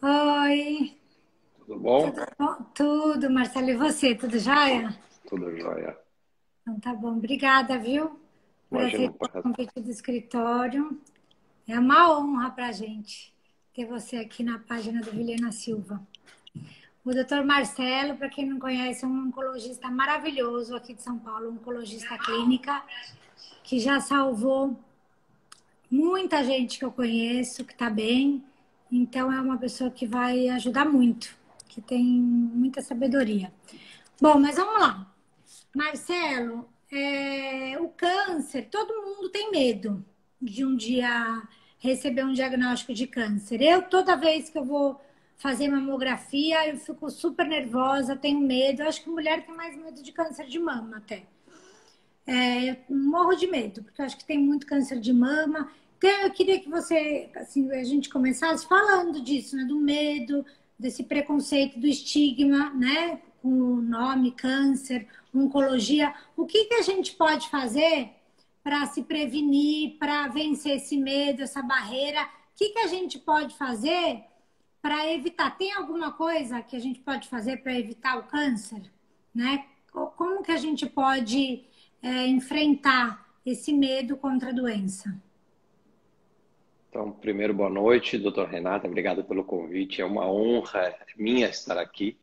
Oi, Tudo bom? tudo bom? Tudo, Marcelo, e você, tudo jóia? Tudo jóia. Então tá bom, obrigada, viu, por Imagina, aceitar o convite do escritório. É uma honra pra gente ter você aqui na página do Vilhena Silva. O doutor Marcelo, para quem não conhece, é um oncologista maravilhoso aqui de São Paulo, um oncologista clínica, que já salvou muita gente que eu conheço, que está bem. Então é uma pessoa que vai ajudar muito, que tem muita sabedoria. Bom, mas vamos lá. Marcelo, o câncer, todo mundo tem medo de um dia receber um diagnóstico de câncer. Eu, toda vez que eu vou fazer mamografia, eu fico super nervosa, tenho medo. Eu acho que mulher tem mais medo de câncer de mama até. Eu morro de medo, porque eu acho que tem muito câncer de mama. Então, eu queria que você, assim, a gente começasse falando disso, né? Do medo, desse preconceito, do estigma, né? Com o nome câncer, oncologia. O que que a gente pode fazer para se prevenir, para vencer esse medo, essa barreira? O que que a gente pode fazer para evitar? Tem alguma coisa que a gente pode fazer para evitar o câncer, né? Como que a gente pode enfrentar esse medo contra a doença? então, primeiro, boa noite, doutor Renata. Obrigado pelo convite. É uma honra minha estar aqui.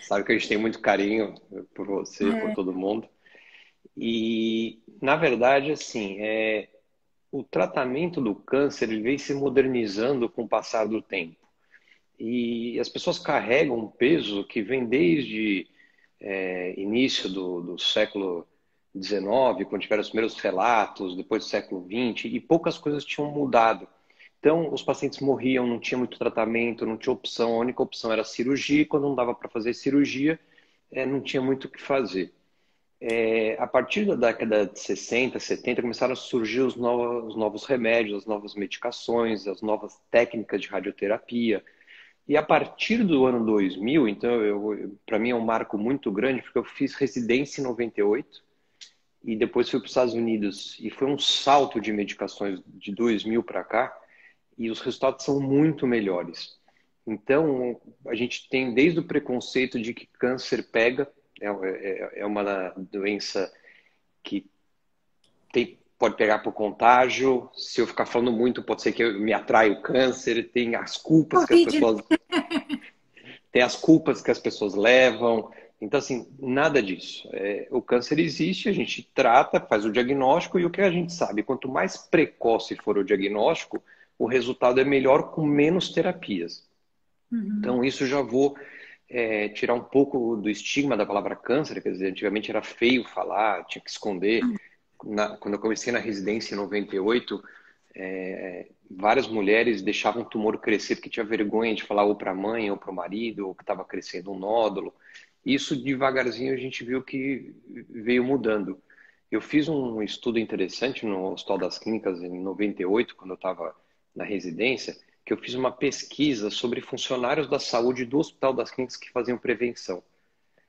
Sabe que a gente tem muito carinho por você, por todo mundo. E, na verdade, assim, o tratamento do câncer ele vem se modernizando com o passar do tempo. E as pessoas carregam um peso que vem desde início do século XIX, quando tiveram os primeiros relatos, depois do século XX, e poucas coisas tinham mudado. Então, os pacientes morriam, não tinha muito tratamento, não tinha opção, a única opção era cirurgia, e quando não dava para fazer cirurgia, não tinha muito o que fazer. A partir da década de 60, 70, começaram a surgir os novos remédios, as novas medicações, as novas técnicas de radioterapia. E a partir do ano 2000, então, para mim é um marco muito grande, porque eu fiz residência em 98 e depois fui para os Estados Unidos. E foi um salto de medicações de 2000 para cá e os resultados são muito melhores. Então, a gente tem desde o preconceito de que câncer pega, é uma doença que pode pegar por contágio. Se eu ficar falando muito, pode ser que eu me atraia o câncer. Covid. Tem as culpas que as pessoas levam. Então, assim, nada disso. O câncer existe, a gente trata, faz o diagnóstico e o que a gente sabe, quanto mais precoce for o diagnóstico, o resultado é melhor com menos terapias. Uhum. Então, isso já vou tirar um pouco do estigma da palavra câncer, quer dizer, antigamente era feio falar, tinha que esconder. Quando eu comecei na residência em 98, várias mulheres deixavam o tumor crescer porque tinha vergonha de falar ou para a mãe ou para o marido, ou que estava crescendo um nódulo. Isso devagarzinho a gente viu que veio mudando. Eu fiz um estudo interessante no Hospital das Clínicas em 98, quando eu estava na residência, que eu fiz uma pesquisa sobre funcionários da saúde do Hospital das Clínicas que faziam prevenção.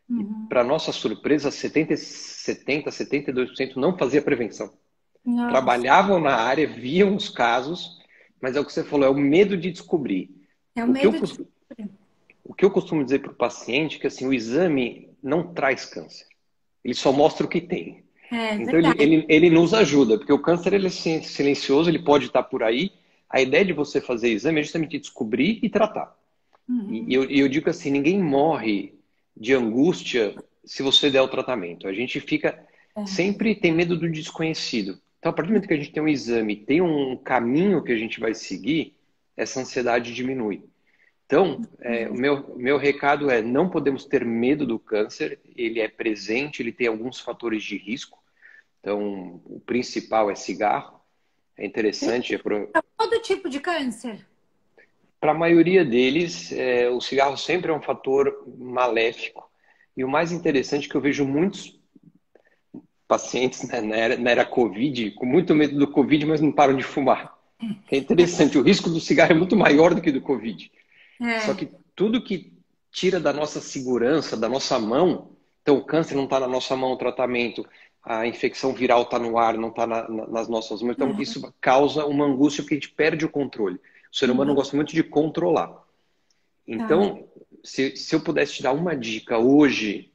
E, Uhum. para nossa surpresa, 72% não fazia prevenção. Nossa, Trabalhavam na área, viam os casos, mas é o que você falou, é o medo de descobrir. é o O que eu, medo de. o que eu costumo dizer para o paciente é que assim, o exame não traz câncer, ele só mostra o que tem. É Então verdade. ele nos ajuda, porque o câncer ele é silencioso, ele pode estar por aí. A ideia de você fazer exame é justamente descobrir e tratar. E Uhum. eu digo assim, ninguém morre de angústia se você der o tratamento. A gente fica sempre tem medo do desconhecido. Então, a partir do momento que a gente tem um exame, tem um caminho que a gente vai seguir, essa ansiedade diminui. Então, o meu recado é: não podemos ter medo do câncer, ele é presente, ele tem alguns fatores de risco. Então, o principal é cigarro. É interessante, Todo tipo de câncer. para a maioria deles, o cigarro sempre é um fator maléfico. E o mais interessante é que eu vejo muitos pacientes, né, na era Covid, com muito medo do Covid, mas não param de fumar. É interessante, o risco do cigarro é muito maior do que do Covid. Só É. que tudo que tira da nossa segurança, da nossa mão, então o câncer não está na nossa mão, o tratamento, a infecção viral está no ar, não está nas nossas mãos. Então isso causa uma angústia porque a gente perde o controle. O ser humano Uhum. gosta muito de controlar. Tá, Então, se eu pudesse te dar uma dica hoje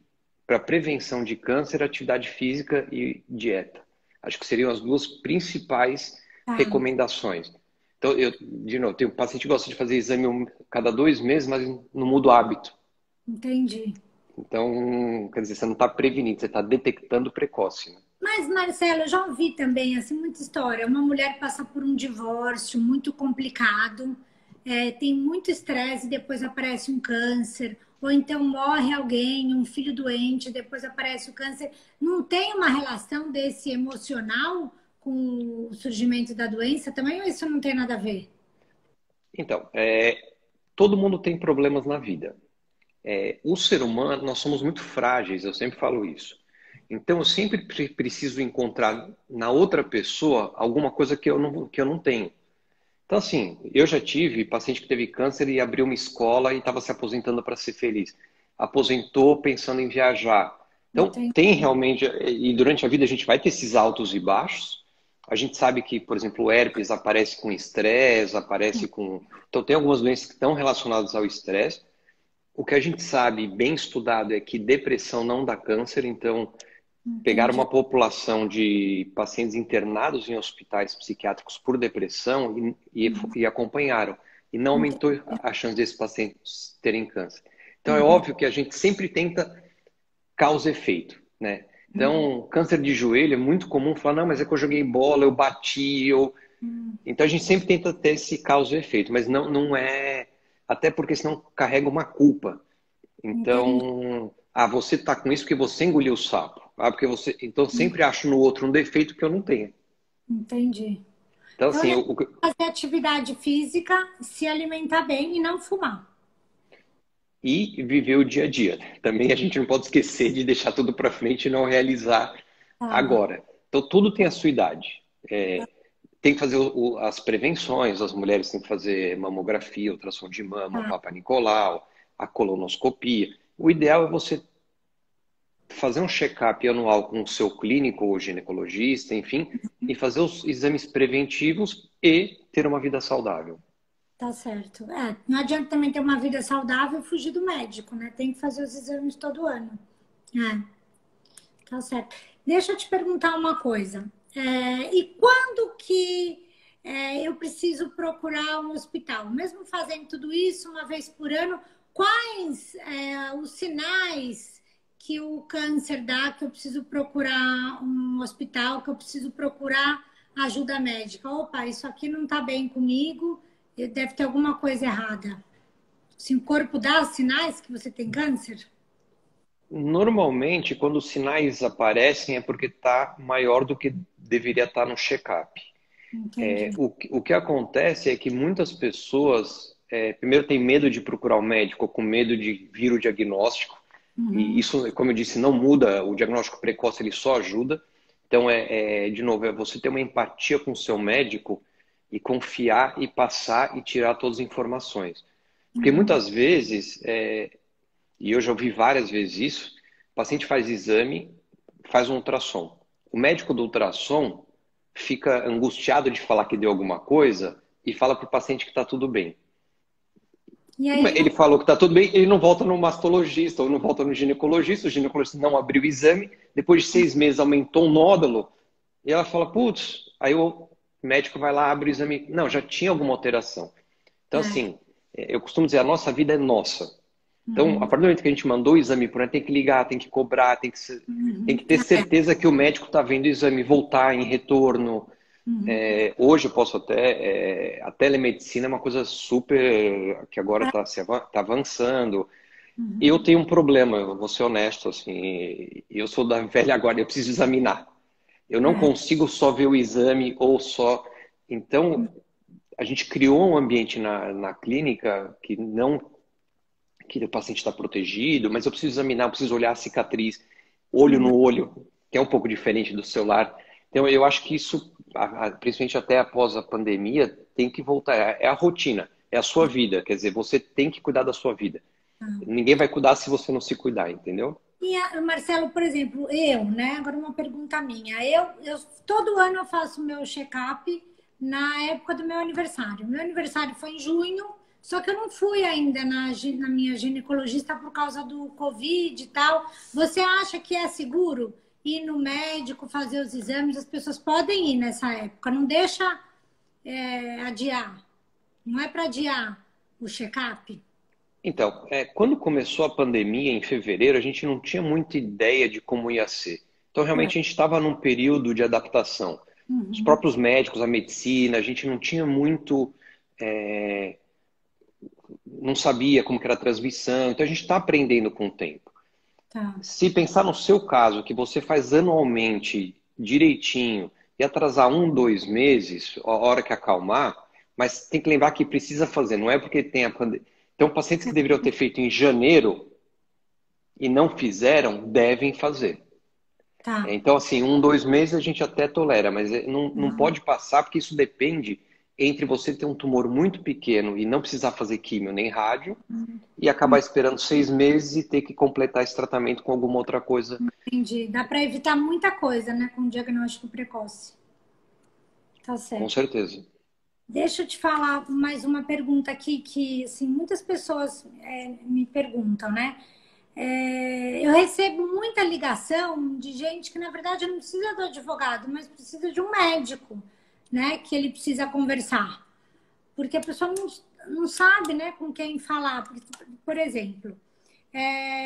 para prevenção de câncer, atividade física e dieta. Acho que seriam as duas principais tá, recomendações. Então, de novo, tem um paciente que gosta de fazer exame cada 2 meses, mas não muda o hábito. entendi. Então, quer dizer, você não está prevenindo, você está detectando precoce, né? Mas, Marcelo, eu já ouvi também, assim, muita história. Uma mulher passa por um divórcio muito complicado, tem muito estresse e depois aparece um câncer. Ou então morre alguém, um filho doente, depois aparece o câncer. Não tem uma relação desse emocional com o surgimento da doença também? Ou isso não tem nada a ver? Então, todo mundo tem problemas na vida. O ser humano, nós somos muito frágeis, eu sempre falo isso. Então, eu sempre preciso encontrar na outra pessoa alguma coisa que eu não tenho. Então, assim, eu já tive paciente que teve câncer e abriu uma escola e estava se aposentando para ser feliz. Aposentou pensando em viajar. Então, tem Entendi. realmente, e durante a vida a gente vai ter esses altos e baixos. A gente sabe que, por exemplo, o herpes aparece com estresse, aparece com. Então, tem algumas doenças que estão relacionadas ao estresse. O que a gente sabe, bem estudado, é que depressão não dá câncer. Então, pegaram Entendi. uma população de pacientes internados em hospitais psiquiátricos por depressão e acompanharam. E não aumentou Entendi. a chance desses pacientes terem câncer. Então, é Uhum. óbvio que a gente sempre tenta causa e efeito, né? Uhum. Então, câncer de joelho é muito comum falar, não, mas é que eu joguei bola, eu bati, eu... Uhum. Então, a gente sempre tenta ter esse causa e efeito, mas não é... Até porque senão carrega uma culpa. Entendi. Então, você tá com isso porque você engoliu o sapo. Porque você. Então, eu sempre acho no outro um defeito que eu não tenho. Entendi. Então, Então, assim, ele tem que fazer atividade física, se alimentar bem e não fumar. e viver o dia a dia. Também a gente não pode esquecer de deixar tudo para frente e não realizar Tá. agora. Então, tudo tem a sua idade. Tem que fazer as prevenções, as mulheres têm que fazer mamografia, ultrassom de mama, Tá. Papa Nicolau, a colonoscopia. O ideal é você fazer um check-up anual com o seu clínico ou ginecologista, enfim, e fazer os exames preventivos e ter uma vida saudável. Tá certo. Não adianta também ter uma vida saudável e fugir do médico, né? Tem que fazer os exames todo ano. É, tá certo. Deixa eu te perguntar uma coisa. E quando que eu preciso procurar um hospital? Mesmo fazendo tudo isso uma vez por ano, quais os sinais que o câncer dá que eu preciso procurar um hospital, que eu preciso procurar ajuda médica? Opa, isso aqui não está bem comigo, deve ter alguma coisa errada. Se o corpo dá sinais que você tem câncer? Normalmente, quando os sinais aparecem, é porque está maior do que deveria estar no check-up. Entendi. O que acontece é que muitas pessoas, primeiro, têm medo de procurar o médico, com medo de vir o diagnóstico. E Uhum. isso, como eu disse, não muda. O diagnóstico precoce ele só ajuda. Então, de novo, é você ter uma empatia com o seu médico e confiar e passar e tirar todas as informações. Porque Uhum. muitas vezes, e eu já ouvi várias vezes isso, o paciente faz exame, faz um ultrassom. O médico do ultrassom fica angustiado de falar que deu alguma coisa e fala para o paciente que está tudo bem. E Como aí ele não. falou que está tudo bem, ele não volta no mastologista ou não volta no ginecologista, o ginecologista não abriu o exame, depois de 6 meses aumentou um nódulo, e ela fala, putz, aí o médico vai lá, abre o exame, não, já tinha alguma alteração. Então, É. assim, eu costumo dizer, a nossa vida é nossa. Então, a Uhum. partir do momento que a gente mandou o exame por aí, tem que ligar, tem que cobrar, tem Uhum. que ter certeza que o médico está vendo o exame, voltar em retorno. Uhum. Hoje eu posso a telemedicina é uma coisa super, que agora tá avançando. Eu Uhum. tenho um problema, eu vou ser honesto, assim, eu sou da velha guarda, eu preciso examinar. Eu não É. consigo só ver o exame ou só. Então, a gente criou um ambiente na clínica que o paciente está protegido, mas eu preciso examinar, eu preciso olhar a cicatriz, olho Uhum. no olho, que é um pouco diferente do celular. Então, eu acho que isso, principalmente até após a pandemia, tem que voltar. É a rotina, é a sua vida. Quer dizer, você tem que cuidar da sua vida. Ninguém vai cuidar se você não se cuidar, entendeu? Marcelo, por exemplo, eu, né? Agora uma pergunta minha. Todo ano eu faço meu check-up na época do meu aniversário. Meu aniversário foi em junho, Só que eu não fui ainda na minha ginecologista por causa do Covid e tal. Você acha que é seguro ir no médico, fazer os exames? As pessoas podem ir nessa época, não deixa adiar. Não é para adiar o check-up? Então, quando começou a pandemia, em fevereiro, a gente não tinha muita ideia de como ia ser. Então, É. realmente, a gente estava num período de adaptação. Os Uhum. próprios médicos, a medicina, a gente não tinha muito, é, não sabia como que era a transmissão. Então, a gente está aprendendo com o tempo. Tá. Se pensar no seu caso, que você faz anualmente direitinho e atrasar 1, 2 meses, a hora que acalmar, mas tem que lembrar que precisa fazer, não é porque tem a pandemia. Então, pacientes que deveriam ter feito em janeiro e não fizeram, devem fazer. Tá. Então, assim, 1, 2 meses a gente até tolera, mas não Uhum. pode passar, porque isso depende entre você ter um tumor muito pequeno e não precisar fazer químio nem rádio, e acabar esperando 6 meses e ter que completar esse tratamento com alguma outra coisa. Entendi. Dá para evitar muita coisa, né, com diagnóstico precoce. Tá Com certo. certeza. Deixa eu te falar mais uma pergunta aqui que, assim, muitas pessoas me perguntam, né? Eu recebo muita ligação de gente que, na verdade, não precisa do advogado, mas precisa de um médico, né? Que ele precisa conversar. Porque a pessoa não sabe, né, com quem falar. Por exemplo,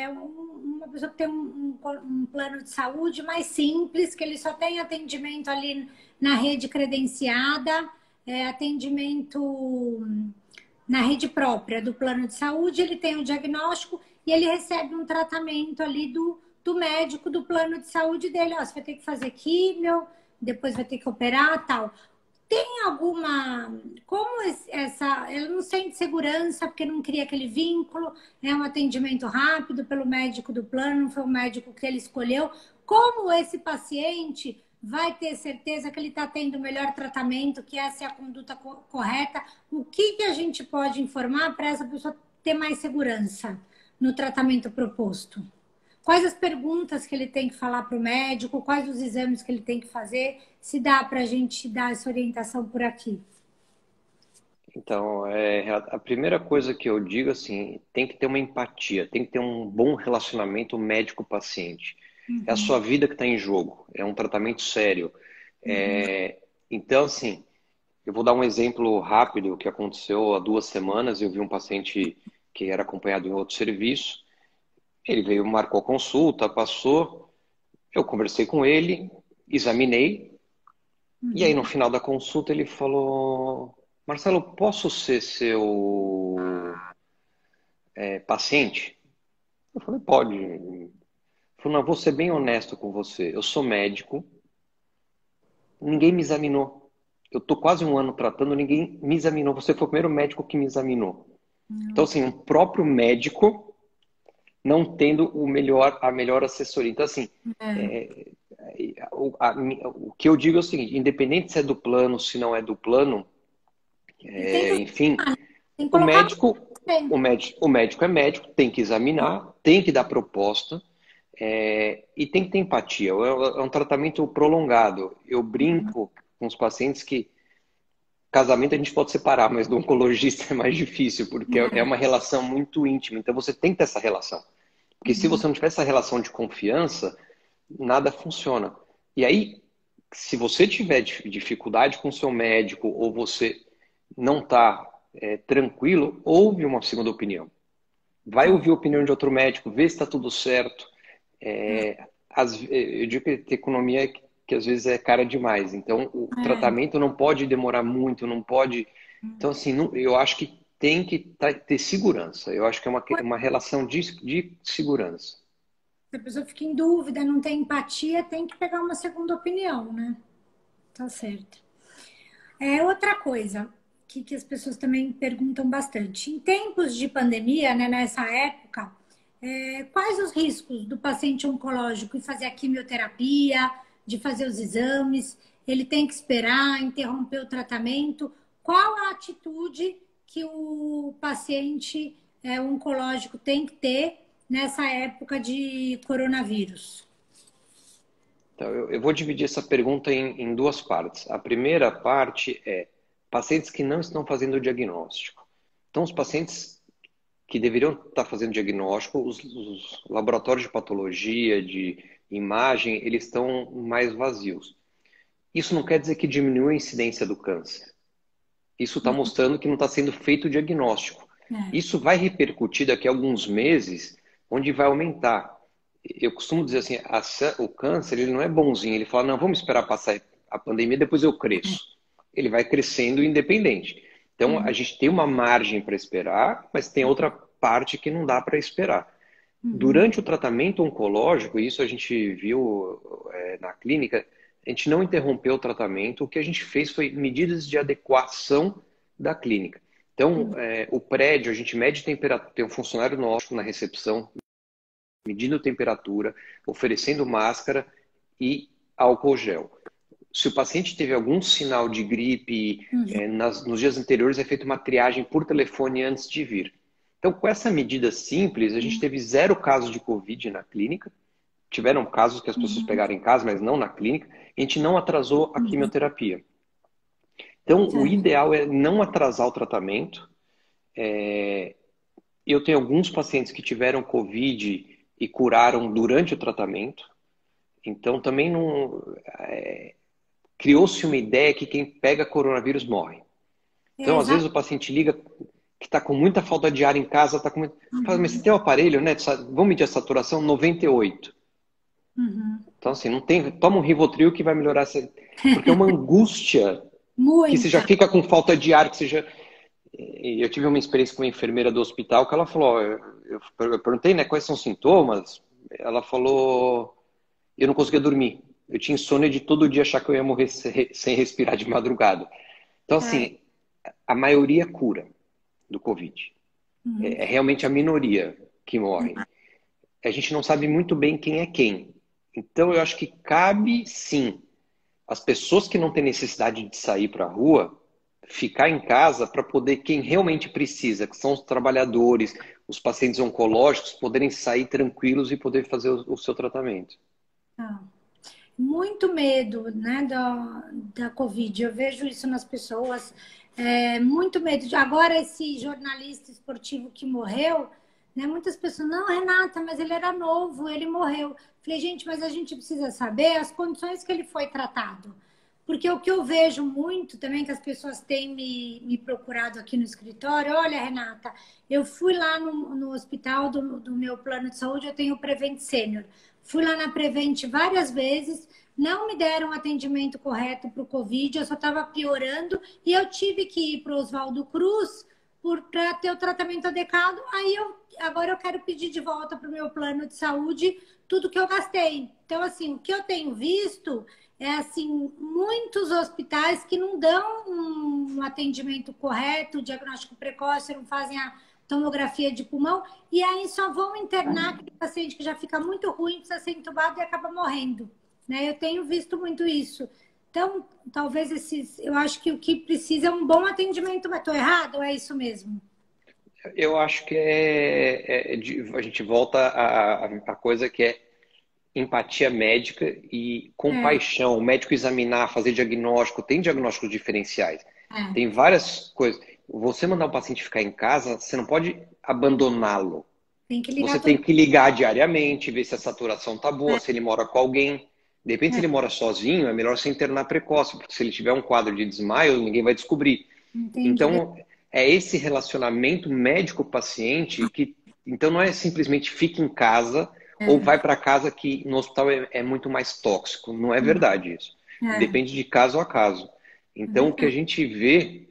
uma pessoa que tem um plano de saúde mais simples, que ele só tem atendimento ali na rede credenciada, atendimento na rede própria do plano de saúde, ele tem o diagnóstico e ele recebe um tratamento ali do médico do plano de saúde dele. Ó, você vai ter que fazer químio, depois vai ter que operar, tal. Tem alguma. Como essa. Ela não sente segurança porque não cria aquele vínculo, é um atendimento rápido pelo médico do plano, não foi o médico que ele escolheu. Como esse paciente vai ter certeza que ele está tendo o melhor tratamento, que essa é a conduta correta? O que a gente pode informar para essa pessoa ter mais segurança no tratamento proposto? Quais as perguntas que ele tem que falar para o médico? Quais os exames que ele tem que fazer? Se dá para a gente dar essa orientação por aqui. Então, a primeira coisa que eu digo assim, tem que ter uma empatia, tem que ter um bom relacionamento médico-paciente. É a sua Uhum, vida que está em jogo, é um tratamento sério. uhum, Então, assim, eu vou dar um exemplo rápido que aconteceu há 2 semanas. Eu vi um paciente que era acompanhado em outro serviço. Ele veio, marcou a consulta, passou. Eu conversei com ele, examinei. E aí, no uhum. final da consulta, ele falou: Marcelo, posso ser seu paciente? Eu falei: pode. Ele falou: não, vou ser bem honesto com você. Eu sou médico, ninguém me examinou. Eu estou quase um ano tratando, ninguém me examinou. Você foi o primeiro médico que me examinou. Então, assim, um próprio médico não tendo a melhor assessoria. Então, assim, É. é, o que eu digo é o seguinte: independente se é do plano, se não é do plano, E tem que, enfim, tem que o colocar médico, você. o médico é médico, tem que examinar, tem que dar proposta, e tem que ter empatia. É um tratamento prolongado. Eu brinco com os pacientes que casamento a gente pode separar, mas do oncologista é mais difícil, porque é É. uma relação muito íntima. Então você tem que ter essa relação. Porque se Uhum. você não tiver essa relação de confiança, nada funciona. E aí, se você tiver dificuldade com o seu médico ou você não está tranquilo, ouve uma segunda opinião. Vai Tá. ouvir a opinião de outro médico, vê se está tudo certo. Eu digo que economia que às vezes é cara demais. Então, o É. tratamento não pode demorar muito, não pode. Então, assim, eu acho que tem que ter segurança. Eu acho que é uma relação de segurança. Se a pessoa fica em dúvida, não tem empatia, tem que pegar uma segunda opinião, né? Tá certo. Outra coisa que as pessoas também perguntam bastante. Em tempos de pandemia, né, nessa época, quais os riscos do paciente oncológico em fazer a quimioterapia, de fazer os exames? Ele tem que esperar, interromper o tratamento? Qual a atitude que o paciente oncológico tem que ter nessa época de coronavírus? Então, eu vou dividir essa pergunta em duas partes. A primeira parte é pacientes que não estão fazendo o diagnóstico. Então, os pacientes que deveriam estar fazendo diagnóstico, os laboratórios de patologia, de imagem, eles estão mais vazios. Isso não quer dizer que diminui a incidência do câncer. Isso está mostrando que não está sendo feito o diagnóstico. É. Isso vai repercutir daqui a alguns meses, onde vai aumentar. Eu costumo dizer assim, o câncer ele não é bonzinho. Ele fala, não, vamos esperar passar a pandemia, depois eu cresço. Ele vai crescendo independente. Então, a gente tem uma margem para esperar, mas tem outra parte que não dá para esperar. Durante o tratamento oncológico, isso a gente viu na clínica, a gente não interrompeu o tratamento, o que a gente fez foi medidas de adequação da clínica. Então, o prédio, a gente mede temperatura, tem um funcionário nosso na recepção, medindo temperatura, oferecendo máscara e álcool gel. Se o paciente teve algum sinal de gripe, nos dias anteriores é feita uma triagem por telefone antes de vir. Então, com essa medida simples, a gente teve 0 casos de Covid na clínica. Tiveram casos que as pessoas pegaram em casa, mas não na clínica. A gente não atrasou a quimioterapia. Então, o ideal é não atrasar o tratamento. Eu tenho alguns pacientes que tiveram Covid e curaram durante o tratamento. Então, também não... criou-se uma ideia que quem pega coronavírus morre. Então, às vezes o paciente liga que está com muita falta de ar em casa, está com muito... Fala, mas você tem um aparelho, né? Vamos medir a saturação? 98. Então, assim, não tem... Toma um Rivotril que vai melhorar. Porque é uma angústia que você já fica com falta de ar, que você já... Eu tive uma experiência com uma enfermeira do hospital que ela falou... Eu perguntei, né, quais são os sintomas? Ela falou... Eu não conseguia dormir. Eu tinha insônia de todo dia achar que eu ia morrer sem respirar de madrugada. Então, assim, a maioria cura do Covid. É realmente a minoria que morre. A gente não sabe muito bem quem é quem. Então, eu acho que cabe, sim, as pessoas que não têm necessidade de sair para a rua, ficar em casa para poder, quem realmente precisa, que são os trabalhadores, os pacientes oncológicos, poderem sair tranquilos e poder fazer o seu tratamento. Muito medo, né, da Covid. Eu vejo isso nas pessoas. Muito medo. Agora, esse jornalista esportivo que morreu, né, muitas pessoas, não, Renata, mas ele era novo, ele morreu. Falei, gente, mas a gente precisa saber as condições que ele foi tratado. Porque o que eu vejo muito também, que as pessoas têm me procurado aqui no escritório, olha, Renata, eu fui lá no hospital do meu plano de saúde, eu tenho o Prevent Senior. Fui lá na Prevent várias vezes, não me deram atendimento correto para o Covid, eu só estava piorando e eu tive que ir para o Oswaldo Cruz para ter o tratamento adequado. Aí agora eu quero pedir de volta para o meu plano de saúde tudo que eu gastei. Então, assim, o que eu tenho visto é assim, muitos hospitais que não dão um atendimento correto, diagnóstico precoce, não fazem a tomografia de pulmão, e aí só vão internar aquele paciente que já fica muito ruim, precisa ser entubado e acaba morrendo. Né? Eu tenho visto muito isso. Então, talvez eu acho que o que precisa é um bom atendimento. Mas estou errado ou é isso mesmo? Eu acho que a gente volta à coisa que é empatia médica e compaixão. O médico examinar, fazer diagnóstico. Tem diagnósticos diferenciais. Tem várias coisas. Você mandar um paciente ficar em casa, você não pode abandoná-lo. Você tem que ligar diariamente, ver se a saturação está boa, se ele mora com alguém. De repente, se ele mora sozinho, é melhor você internar precoce, porque se ele tiver um quadro de desmaio, ninguém vai descobrir. Entendi. Então, é esse relacionamento médico-paciente que... Então, não é simplesmente fica em casa ou vai para casa que no hospital é muito mais tóxico. Não é verdade isso. Depende de caso a caso. Então, o que a gente vê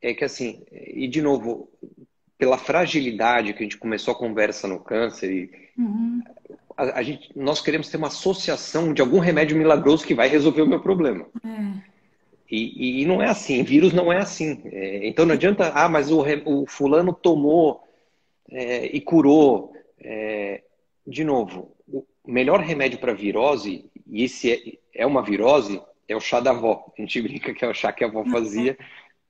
é que, assim, e de novo, pela fragilidade que a gente começou a conversa no câncer, nós queremos ter uma associação de algum remédio milagroso que vai resolver o meu problema. E não é assim, vírus não é assim. Então não adianta, mas o fulano tomou e curou. De novo, o melhor remédio para virose, e esse é uma virose, é o chá da avó. A gente brinca que é o chá que a avó fazia.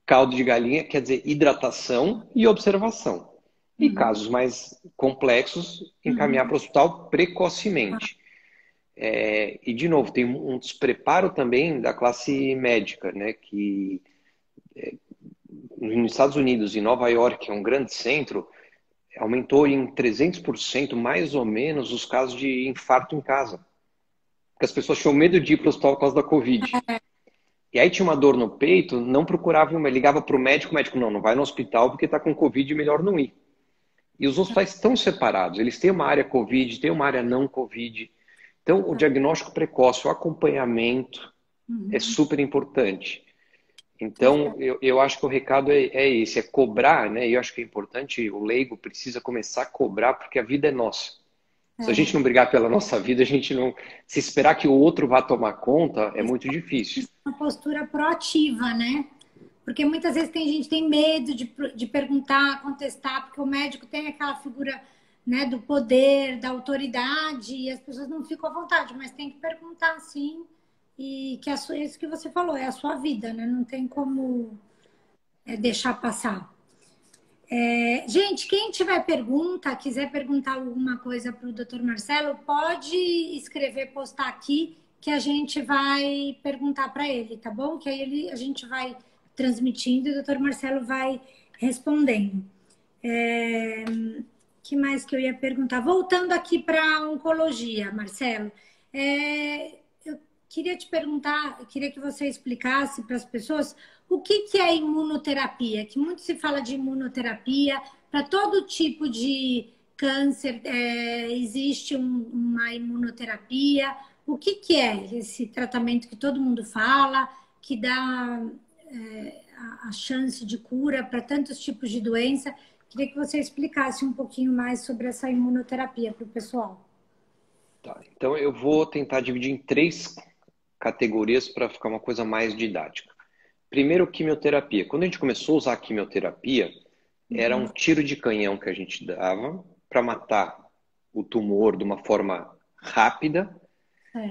Caldo de galinha quer dizer hidratação e observação. E casos mais complexos, encaminhar para o hospital precocemente. E, de novo, tem um despreparo também da classe médica, né? Que nos Estados Unidos, em Nova York, que é um grande centro, aumentou em 300% mais ou menos os casos de infarto em casa. Porque as pessoas tinham medo de ir para o hospital por causa da Covid. E aí tinha uma dor no peito, não procurava uma, ligava para o médico, não vai no hospital porque está com Covid, melhor não ir. E os hospitais estão separados, eles têm uma área Covid, têm uma área não Covid. Então, o diagnóstico precoce, o acompanhamento é super importante. Então, eu acho que o recado é esse, é cobrar, né? E eu acho que é importante, o leigo precisa começar a cobrar, porque a vida é nossa. Se a gente não brigar pela nossa vida, a gente não... Se esperar que o outro vá tomar conta, é muito difícil. Uma postura proativa, né? Porque muitas vezes tem gente que tem medo de perguntar, contestar, porque o médico tem aquela figura, né, do poder, da autoridade, e as pessoas não ficam à vontade, mas tem que perguntar sim, e que isso que você falou, é a sua vida, né? Não tem como deixar passar. Gente, quem tiver pergunta, quiser perguntar alguma coisa para o Dr. Marcelo, pode escrever, postar aqui, que a gente vai perguntar para ele, tá bom? Que aí a gente vai transmitindo e o Dr. Marcelo vai respondendo. Que mais que eu ia perguntar? Voltando aqui para a oncologia, Marcelo, eu queria te perguntar, eu queria que você explicasse para as pessoas o que é imunoterapia, que muito se fala de imunoterapia, para todo tipo de câncer existe uma imunoterapia. O que é esse tratamento que todo mundo fala, que dá a chance de cura para tantos tipos de doença? Queria que você explicasse um pouquinho mais sobre essa imunoterapia para o pessoal. Tá, então eu vou tentar dividir em 3 categorias para ficar uma coisa mais didática. Primeiro, quimioterapia. Quando a gente começou a usar a quimioterapia, era um tiro de canhão que a gente dava para matar o tumor de uma forma rápida.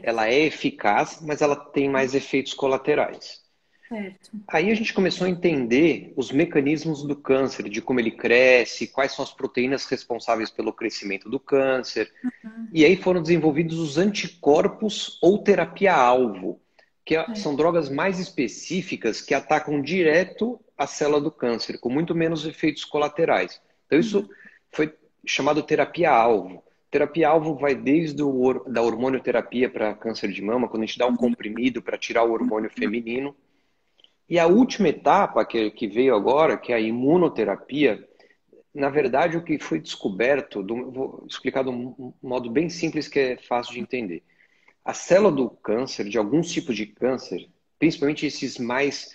Ela é eficaz, mas ela tem mais efeitos colaterais. Certo. Aí a gente começou a entender os mecanismos do câncer, de como ele cresce, quais são as proteínas responsáveis pelo crescimento do câncer. E aí foram desenvolvidos os anticorpos ou terapia-alvo, que são drogas mais específicas que atacam direto a célula do câncer, com muito menos efeitos colaterais. Então isso foi chamado terapia-alvo. Terapia-alvo vai desde da hormonioterapia para câncer de mama, quando a gente dá um comprimido para tirar o hormônio feminino. E a última etapa que veio agora, que é a imunoterapia, na verdade o que foi descoberto, vou explicar de um modo bem simples que é fácil de entender. A célula do câncer, de alguns tipos de câncer, principalmente esses mais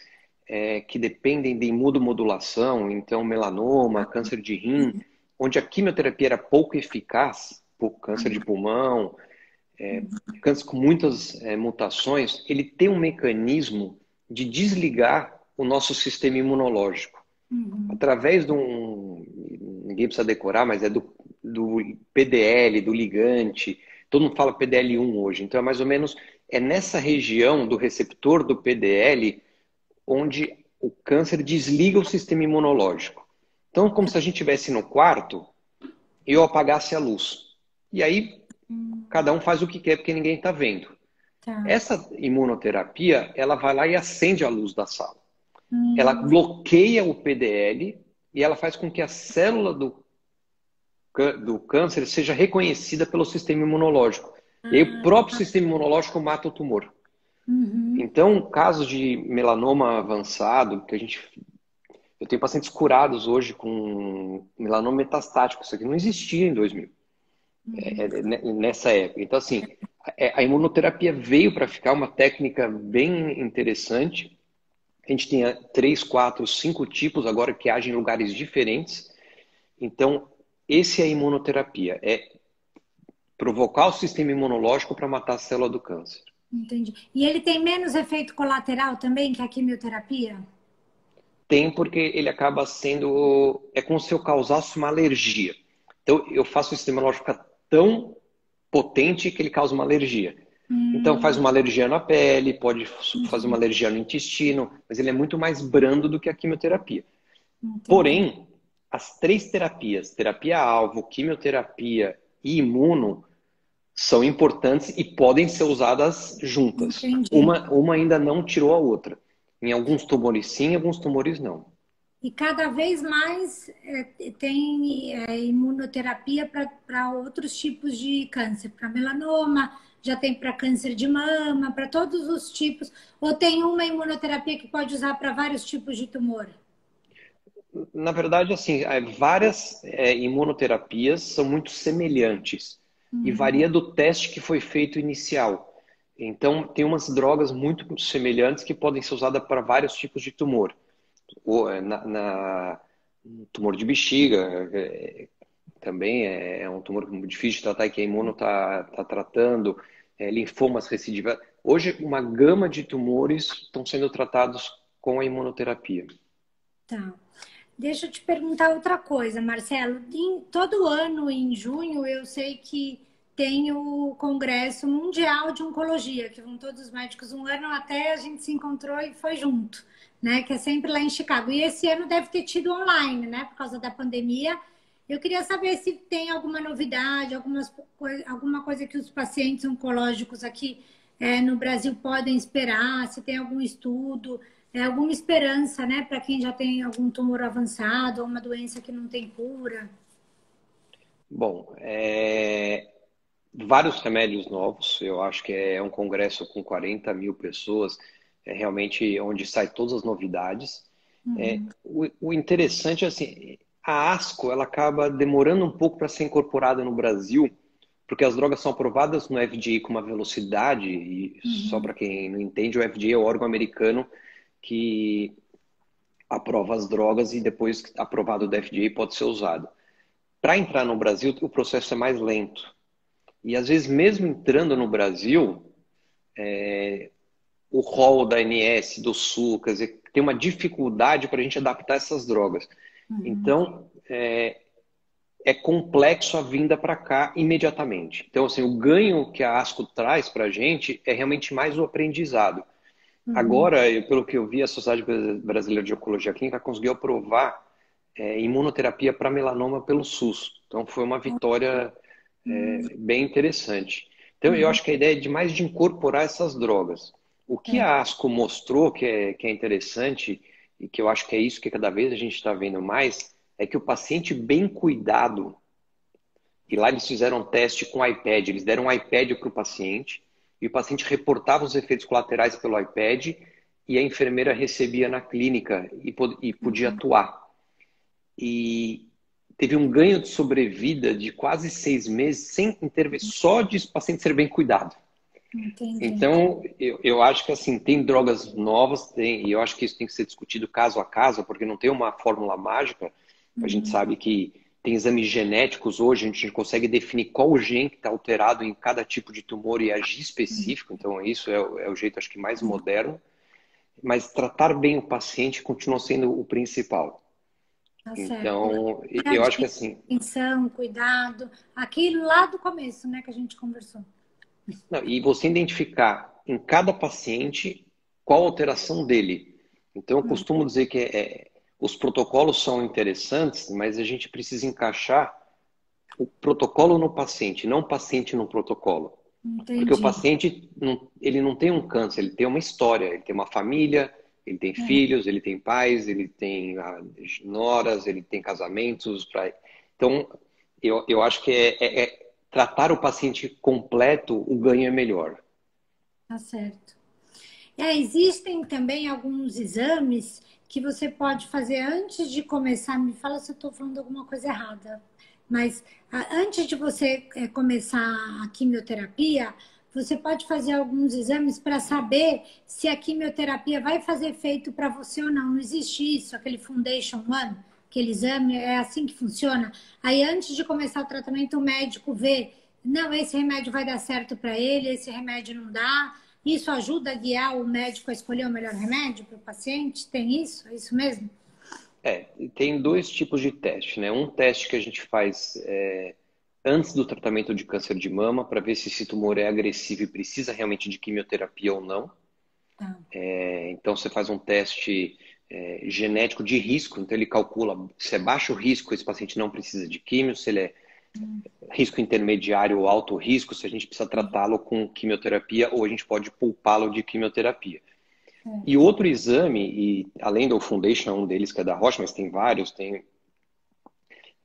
que dependem de imunomodulação, então melanoma, câncer de rim, onde a quimioterapia era pouco eficaz, câncer de pulmão, câncer com muitas mutações, ele tem um mecanismo de desligar o nosso sistema imunológico. Através de ninguém precisa decorar, mas é do PDL, do ligante. Todo mundo fala PDL1 hoje. Então, é mais ou menos, nessa região do receptor do PDL onde o câncer desliga o sistema imunológico. Então, como se a gente estivesse no quarto e eu apagasse a luz. E aí, cada um faz o que quer, porque ninguém está vendo. Tá. Essa imunoterapia, ela vai lá e acende a luz da sala. Ela bloqueia o PDL e ela faz com que a célula do câncer seja reconhecida pelo sistema imunológico. E aí o próprio sistema imunológico mata o tumor. Então, casos de melanoma avançado, eu tenho pacientes curados hoje com melanoma metastático. Isso aqui não existia em 2000, nessa época. Então, assim, a imunoterapia veio para ficar uma técnica bem interessante. A gente tem 3, 4, 5 tipos agora que agem em lugares diferentes. Então, esse é a imunoterapia. É provocar o sistema imunológico para matar a célula do câncer. Entendi. E ele tem menos efeito colateral também que a quimioterapia? Tem, porque ele acaba sendo... É como se eu causasse uma alergia. Então, eu faço o sistema imunológico ficar tão potente que ele causa uma alergia. Então, faz uma alergia na pele, pode fazer uma alergia no intestino, mas ele é muito mais brando do que a quimioterapia. Porém, as 3 terapias, terapia-alvo, quimioterapia e imuno, são importantes e podem ser usadas juntas. Uma ainda não tirou a outra. Em alguns tumores sim, em alguns tumores não. E cada vez mais tem imunoterapia para outros tipos de câncer, para melanoma, já tem para câncer de mama, para todos os tipos. Ou tem uma imunoterapia que pode usar para vários tipos de tumor? Na verdade, assim, várias imunoterapias são muito semelhantes e Uhum. varia do teste que foi feito inicial. Então, tem umas drogas muito semelhantes que podem ser usadas para vários tipos de tumor. Tumor de bexiga, também é um tumor difícil de tratar e que a imuno está tratando, linfomas recidivas. Hoje, uma gama de tumores estão sendo tratados com a imunoterapia. Tá. Deixa eu te perguntar outra coisa, Marcelo. Todo ano, em junho, eu sei que tem o Congresso Mundial de Oncologia, que vão todos os médicos. Um ano até a gente se encontrou e foi junto, né? Que é sempre lá em Chicago. E esse ano deve ter tido online, né? Por causa da pandemia. Eu queria saber se tem alguma novidade, alguma coisa que os pacientes oncológicos aqui no Brasil podem esperar, se tem algum estudo, alguma esperança, né, para quem já tem algum tumor avançado ou uma doença que não tem cura. Bom, vários remédios novos. Eu acho que é um congresso com 40 mil pessoas, é realmente onde sai todas as novidades. Uhum. O interessante é assim, a ASCO ela acaba demorando um pouco para ser incorporada no Brasil, porque as drogas são aprovadas no FDA com uma velocidade, e só Uhum. para quem não entende, o FDA é o órgão americano que aprova as drogas e depois aprovado do FDA pode ser usado. Para entrar no Brasil, o processo é mais lento. E às vezes, mesmo entrando no Brasil, o rol da ANS, do Sul, quer dizer, tem uma dificuldade para a gente adaptar essas drogas. Uhum. Então, é complexo a vinda para cá imediatamente. Então, assim, o ganho que a ASCO traz para a gente é realmente mais o aprendizado. Uhum. Agora, pelo que eu vi, a Sociedade Brasileira de Oncologia Clínica conseguiu aprovar imunoterapia para melanoma pelo SUS. Então, foi uma vitória Uhum. bem interessante. Então, eu Uhum. acho que a ideia é de mais de incorporar essas drogas. O que É. a ASCO mostrou que é interessante, e que eu acho que é isso que cada vez a gente está vendo mais, é que o paciente bem cuidado, e lá eles fizeram um teste com iPad, eles deram um iPad para o paciente, e o paciente reportava os efeitos colaterais pelo iPad, e a enfermeira recebia na clínica e podia Uhum. atuar. E teve um ganho de sobrevida de quase 6 meses sem intervenção, só de o paciente ser bem cuidado. Entendi. Então, eu acho que assim, tem drogas novas, e eu acho que isso tem que ser discutido caso a caso, porque não tem uma fórmula mágica. A gente Uhum. sabe que tem exames genéticos hoje, a gente consegue definir qual o gene que está alterado em cada tipo de tumor e agir específico, então isso é o jeito, acho que, mais moderno. Mas tratar bem o paciente continua sendo o principal. Tá certo. Então, eu acho que Cuidadinho, assim, atenção, cuidado. Aquilo lá do começo, né, que a gente conversou. não, e você identificar em cada paciente qual a alteração dele. Então, eu Uhum. costumo dizer que os protocolos são interessantes, mas a gente precisa encaixar o protocolo no paciente, não o paciente no protocolo. Porque o Entendi. paciente ele não tem um câncer, ele tem uma história, ele tem uma família, ele tem É, filhos, ele tem pais, ele tem noras, ele tem casamentos. Então, eu acho que tratar o paciente completo, o ganho é melhor. tá certo. Existem também alguns exames que você pode fazer antes de começar. Me fala se eu estou falando alguma coisa errada. Mas antes de você começar a quimioterapia, você pode fazer alguns exames para saber se a quimioterapia vai fazer efeito para você ou não. Não existe isso, aquele Foundation One, aquele exame, é assim que funciona. Aí antes de começar o tratamento, o médico vê, não, esse remédio vai dar certo para ele, esse remédio não dá. Isso ajuda a guiar o médico a escolher o melhor remédio para o paciente? Tem isso? É isso mesmo? Tem dois tipos de teste, né? Um teste que a gente faz antes do tratamento de câncer de mama para ver se esse tumor é agressivo e precisa realmente de quimioterapia ou não. Tá. Então você faz um teste genético de risco, então ele calcula se é baixo risco, esse paciente não precisa de químio, se ele é risco intermediário ou alto risco, se a gente precisa tratá-lo com quimioterapia ou a gente pode poupá-lo de quimioterapia. E outro exame, e além do Foundation, um deles que é da Roche, mas tem vários, tem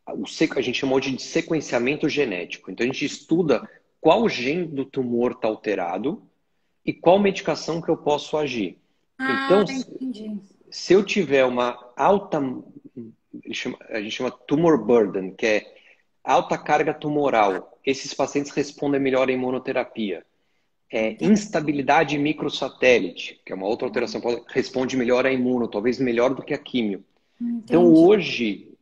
a gente chamou de sequenciamento genético. Então a gente estuda qual gene do tumor está alterado e qual medicação que eu posso agir. Ah, Então, entendi. se eu tiver uma alta, a gente chama tumor burden, que é alta carga tumoral, esses pacientes respondem melhor à imunoterapia. Instabilidade microsatélite, que é uma outra alteração, responde melhor à imuno, talvez melhor do que a químio. Então, Entendi. hoje,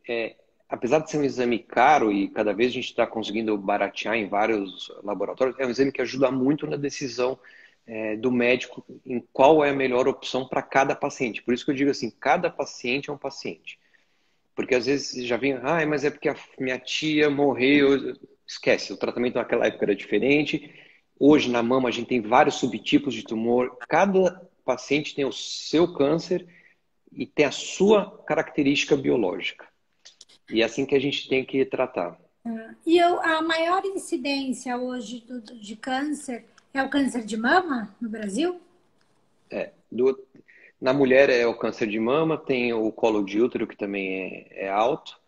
apesar de ser um exame caro e cada vez a gente está conseguindo baratear em vários laboratórios, é um exame que ajuda muito na decisão do médico em qual é a melhor opção para cada paciente. Por isso que eu digo assim, cada paciente é um paciente. Porque às vezes já vem, mas é porque a minha tia morreu. Esquece, o tratamento naquela época era diferente. Hoje na mama a gente tem vários subtipos de tumor. Cada paciente tem o seu câncer e tem a sua característica biológica. E é assim que a gente tem que tratar. E a maior incidência hoje de câncer é o câncer de mama no Brasil? Na mulher é o câncer de mama, tem o colo de útero, que também é alto.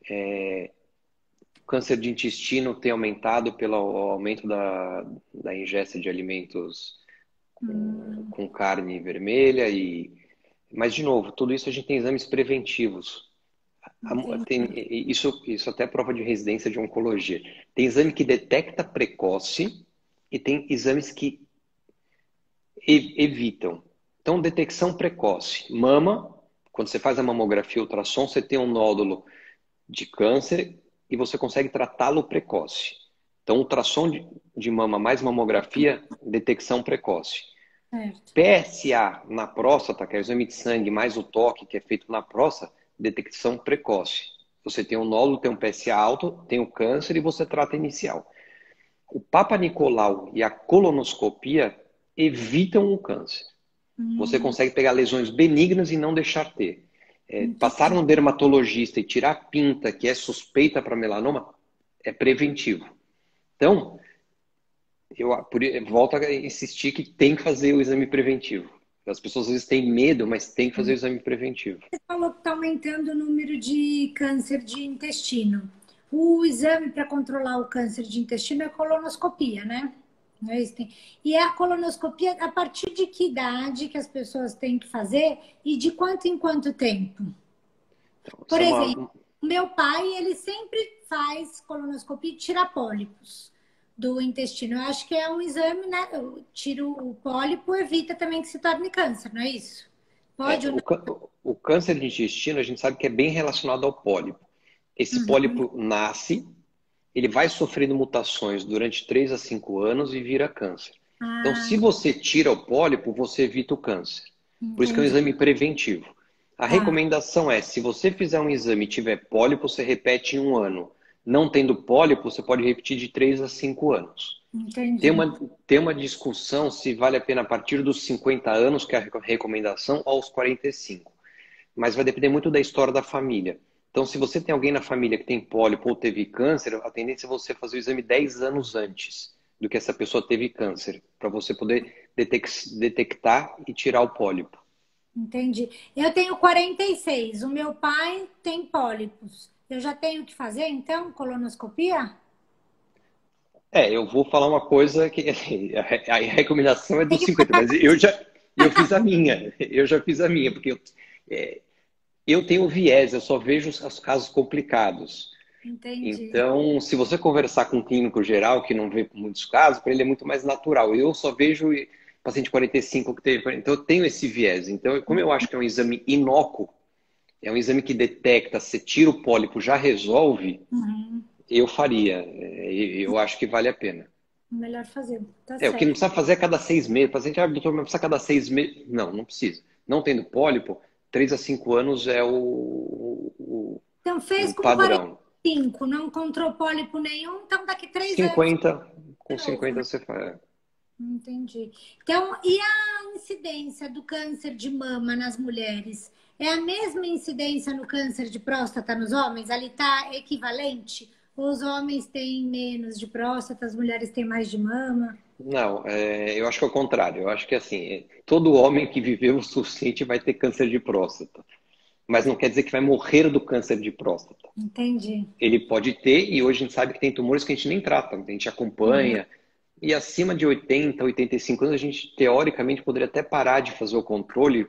O câncer de intestino tem aumentado pelo aumento da ingesta de alimentos com carne vermelha. Mas, de novo, tudo isso a gente tem exames preventivos. Isso até é prova de residência de oncologia. Tem exame que detecta precoce e tem exames que evitam. Então, detecção precoce. Mama, quando você faz a mamografia, ultrassom, você tem um nódulo de câncer e você consegue tratá-lo precoce. Então, ultrassom de mama mais mamografia, detecção precoce. Certo. PSA na próstata, que é o exame de sangue, mais o toque que é feito na próstata, detecção precoce. Você tem um nódulo, tem um PSA alto, tem o câncer e você trata inicial. O Papa Nicolau e a colonoscopia evitam o câncer. Você consegue pegar lesões benignas e não deixar ter. Passar no dermatologista e tirar a pinta que é suspeita para melanoma é preventivo. Então, eu volto a insistir que tem que fazer o exame preventivo. As pessoas às vezes têm medo, mas tem que fazer o exame preventivo. Você falou que está aumentando o número de câncer de intestino. O exame para controlar o câncer de intestino é a colonoscopia, né? Não é isso? E a colonoscopia, a partir de que idade que as pessoas têm que fazer e de quanto em quanto tempo? Então, Por exemplo, o meu pai, ele sempre faz colonoscopia e tira pólipos do intestino. Eu acho que é um exame, né? Eu tiro o pólipo, evita também que se torne câncer, não é isso? Pode ou não? o câncer de intestino, a gente sabe que é bem relacionado ao pólipo. Esse pólipo nasce, ele vai sofrendo mutações durante 3 a 5 anos e vira câncer. Então, se você tira o pólipo, você evita o câncer. Por isso que é um Entendi. exame preventivo. A Tá, recomendação é, se você fizer um exame e tiver pólipo, você repete em 1 ano. Não tendo pólipo, você pode repetir de 3 a 5 anos. entendi. Tem uma discussão se vale a pena a partir dos 50 anos, que é a recomendação, ou aos 45. Mas vai depender muito da história da família. Então, se você tem alguém na família que tem pólipo ou teve câncer, a tendência é você fazer o exame 10 anos antes do que essa pessoa teve câncer, para você poder detectar e tirar o pólipo. Entendi. Eu tenho 46. O meu pai tem pólipos. Eu já tenho que fazer, então, colonoscopia? Eu vou falar uma coisa que a recomendação é dos 50, mas eu fiz a minha. Eu já fiz a minha, porque eu tenho viés, eu só vejo os casos complicados. Entendi. Então, se você conversar com um clínico geral que não vê muitos casos, para ele é muito mais natural. Eu só vejo paciente 45 que teve. Então, eu tenho esse viés. Então, como eu acho que é um exame inócuo, é um exame que detecta, se tira o pólipo, já resolve, Uhum. eu faria. Eu acho que vale a pena. Melhor fazer. Tá O que não certo. precisa fazer a cada 6 meses. O paciente, doutor, mas precisa a cada 6 meses. Não, não precisa. Não tendo pólipo, 3 a 5 anos é Então, fez o com padrão. 45, não encontrou pólipo nenhum, então daqui 3 anos 50, com de novo, 50 né? você faz. Entendi. Então, e a incidência do câncer de mama nas mulheres? É a mesma incidência no câncer de próstata nos homens? Ali está equivalente? Ou os homens têm menos de próstata, as mulheres têm mais de mama? Não, eu acho que é o contrário. Eu acho que assim, todo homem que viveu o suficiente vai ter câncer de próstata. Mas não quer dizer que vai morrer do câncer de próstata. Entendi. Ele pode ter, e hoje a gente sabe que tem tumores que a gente nem trata, a gente acompanha. E acima de 80, 85 anos, a gente teoricamente poderia até parar de fazer o controle,